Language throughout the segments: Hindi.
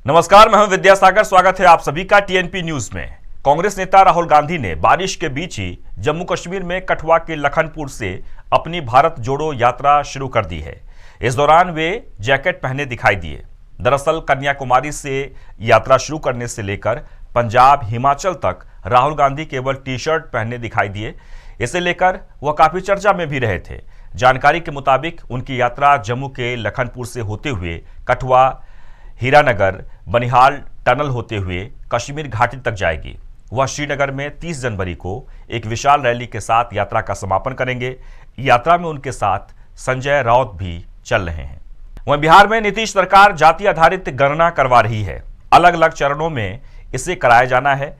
नमस्कार, मैं हूं विद्यासागर। स्वागत है आप सभी का टीएनपी न्यूज में। कांग्रेस नेता राहुल गांधी ने बारिश के बीच ही जम्मू कश्मीर में कठुआ के लखनपुर से अपनी भारत जोड़ो यात्रा शुरू कर दी है। इस दौरान वे जैकेट पहने दिखाई दिए। दरअसल कन्याकुमारी से यात्रा शुरू करने से लेकर पंजाब, हिमाचल तक राहुल गांधी केवल टी शर्ट पहने दिखाई दिए। इसे लेकर वह काफी चर्चा में भी रहे थे। जानकारी के मुताबिक उनकी यात्रा जम्मू के लखनपुर से होते हुए कठुआ, हीरानगर, बनिहाल टनल होते हुए कश्मीर घाटी तक जाएगी। वह श्रीनगर में 30 जनवरी को एक विशाल रैली के साथ यात्रा का समापन करेंगे। यात्रा में उनके साथ संजय राउत भी चल रहे हैं। वहीं बिहार में नीतीश सरकार जाति आधारित गणना करवा रही है। अलग अलग चरणों में इसे कराया जाना है।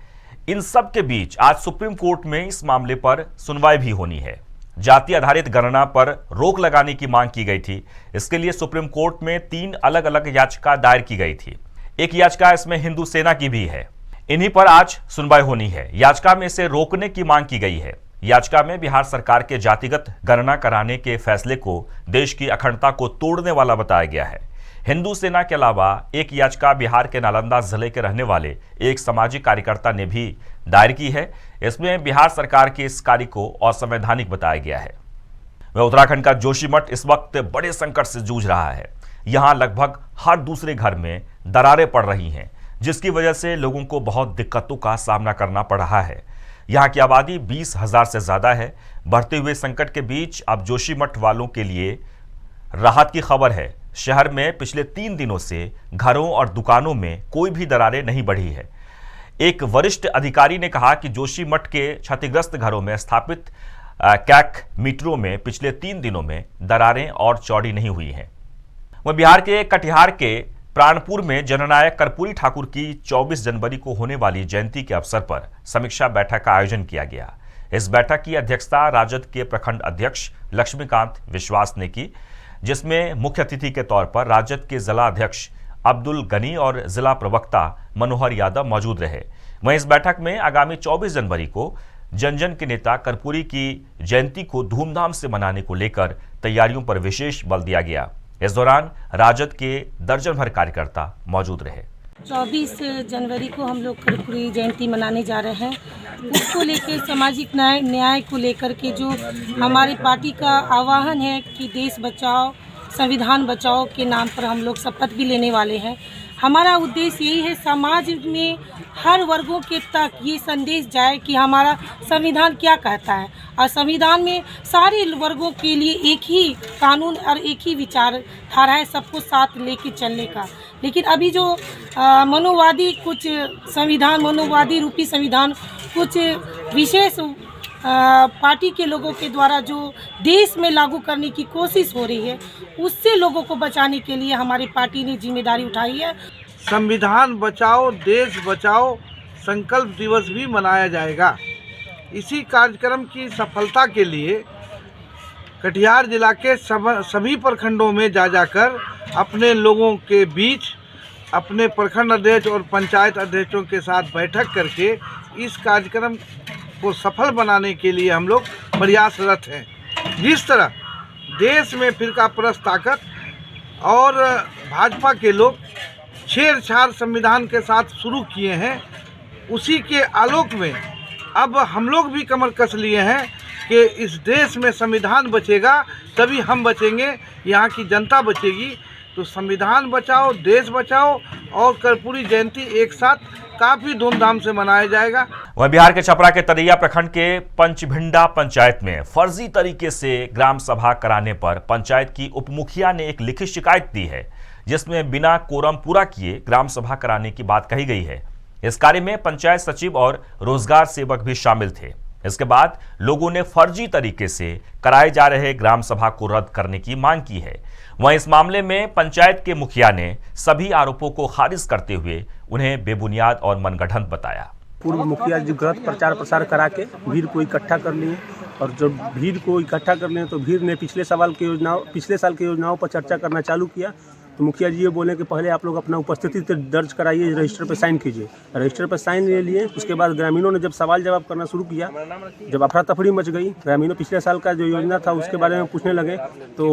इन सब के बीच आज सुप्रीम कोर्ट में इस मामले पर सुनवाई भी होनी है। जाति आधारित गणना पर रोक लगाने की मांग की गई थी। इसके लिए सुप्रीम कोर्ट में 3 अलग अलग याचिका दायर की गई थी। एक याचिका इसमें हिंदू सेना की भी है। इन्हीं पर आज सुनवाई होनी है। याचिका में इसे रोकने की मांग की गई है। याचिका में बिहार सरकार के जातिगत गणना कराने के फैसले को देश की अखंडता को तोड़ने वाला बताया गया है। हिंदू सेना के अलावा एक याचिका बिहार के नालंदा जिले के रहने वाले एक सामाजिक कार्यकर्ता ने भी दायर की है। इसमें बिहार सरकार के इस कार्य को असंवैधानिक बताया गया है। वह उत्तराखंड का जोशीमठ इस वक्त बड़े संकट से जूझ रहा है। यहाँ लगभग हर दूसरे घर में दरारें पड़ रही हैं, जिसकी वजह से लोगों को बहुत दिक्कतों का सामना करना पड़ रहा है। यहाँ की आबादी 20,000 से ज्यादा है। बढ़ते हुए संकट के बीच अब जोशीमठ वालों के लिए राहत की खबर है। शहर में पिछले 3 दिनों से घरों और दुकानों में कोई भी दरारें नहीं बढ़ी है। एक वरिष्ठ अधिकारी ने कहा कि जोशीमठ के क्षतिग्रस्त घरों में स्थापित कैक मीटरों में पिछले 3 दिनों में दरारें और चौड़ी नहीं हुई हैं। वहीं बिहार के कटिहार के प्राणपुर में जननायक कर्पूरी ठाकुर की 24 जनवरी को होने वाली जयंती के अवसर पर समीक्षा बैठक का आयोजन किया गया। इस बैठक की अध्यक्षता राजद के प्रखंड अध्यक्ष लक्ष्मीकांत विश्वास ने की, जिसमें मुख्य अतिथि के तौर पर राजद के जिला अध्यक्ष अब्दुल गनी और जिला प्रवक्ता मनोहर यादव मौजूद रहे। वहीं इस बैठक में आगामी 24 जनवरी को जन जन के नेता कर्पूरी की जयंती को धूमधाम से मनाने को लेकर तैयारियों पर विशेष बल दिया गया। इस दौरान राजद के दर्जन भर कार्यकर्ता मौजूद रहे। 24 जनवरी को हम लोग कर्पूरी जयंती मनाने जा रहे हैं। उसको लेकर सामाजिक न्याय को लेकर के जो हमारी पार्टी का आह्वान है कि देश बचाओ संविधान बचाओ के नाम पर हम लोग शपथ भी लेने वाले हैं। हमारा उद्देश्य यही है, समाज में हर वर्गों के तक ये संदेश जाए कि हमारा संविधान क्या कहता है और संविधान में सारे वर्गों के लिए एक ही कानून और एक ही विचारधारा है, सबको साथ लेके चलने का। लेकिन अभी जो मनोवादी रूपी संविधान कुछ विशेष पार्टी के लोगों के द्वारा जो देश में लागू करने की कोशिश हो रही है, उससे लोगों को बचाने के लिए हमारी पार्टी ने जिम्मेदारी उठाई है। संविधान बचाओ देश बचाओ संकल्प दिवस भी मनाया जाएगा। इसी कार्यक्रम की सफलता के लिए कटिहार जिला के सभी प्रखंडों में जाकर अपने लोगों के बीच अपने प्रखंड अध्यक्ष और पंचायत अध्यक्षों के साथ बैठक करके इस कार्यक्रम को सफल बनाने के लिए हम लोग प्रयासरत हैं। जिस तरह देश में फिरकापरस्त ताकत और भाजपा के लोग छेड़छाड़ संविधान के साथ शुरू किए हैं, उसी के आलोक में अब हम लोग भी कमर कस लिए हैं कि इस देश में संविधान बचेगा तभी हम बचेंगे, यहाँ की जनता बचेगी। तो संविधान बचाओ देश बचाओ और कर्पूरी जयंती एक साथ काफी धूमधाम से मनाया जाएगा। वहीं बिहार के छपरा के तरैया प्रखंड के पंचभिंडा पंचायत में फर्जी तरीके से ग्राम सभा कराने पर पंचायत की उपमुखिया ने एक लिखित शिकायत दी है, जिसमें बिना कोरम पूरा किए ग्राम सभा कराने की बात कही गई है। इस कार्य में पंचायत सचिव और रोजगार सेवक भी शामिल थे। इसके बाद लोगों ने फर्जी तरीके से कराए जा रहे ग्राम सभा को रद्द करने की मांग की है। वहीं इस मामले में पंचायत के मुखिया ने सभी आरोपों को खारिज करते हुए उन्हें बेबुनियाद और मनगढ़ंत बताया। पूर्व मुखिया जी गलत प्रचार प्रसार करा के भीड़ को इकट्ठा कर लिए और जब भीड़ को इकट्ठा कर लिए तो भीड़ ने पिछले साल की योजनाओं पर चर्चा करना चालू किया तो मुखिया जी ये बोले कि पहले आप लोग अपना उपस्थिति दर्ज कराइए, रजिस्टर पर साइन कीजिए। रजिस्टर पर साइन ले लिए। उसके बाद ग्रामीणों ने जब सवाल जवाब करना शुरू किया, जब अफरा तफरी मच गई, ग्रामीणों पिछले साल का जो योजना था उसके बारे में पूछने लगे, तो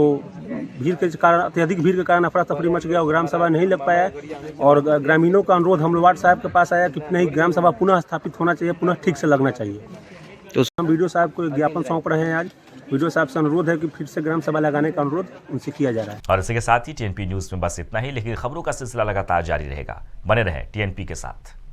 भीड़ के कारण, अत्यधिक भीड़ के कारण अफरा तफरी मच गया और ग्राम सभा नहीं लग पाया। और ग्रामीणों का अनुरोध हम वार्ड साहब के पास आया कि नहीं, ग्राम सभा पुनः स्थापित होना चाहिए, पुनः ठीक से लगना चाहिए। तो हम वीडियो साहब को एक ज्ञापन सौंप रहे हैं। आज वीडियो साहब से अनुरोध है कि फिर से ग्राम सभा लगाने का अनुरोध उनसे किया जा रहा है। और इसी के साथ ही टीएनपी न्यूज में बस इतना ही, लेकिन खबरों का सिलसिला लगातार जारी रहेगा। बने रहें टीएनपी के साथ।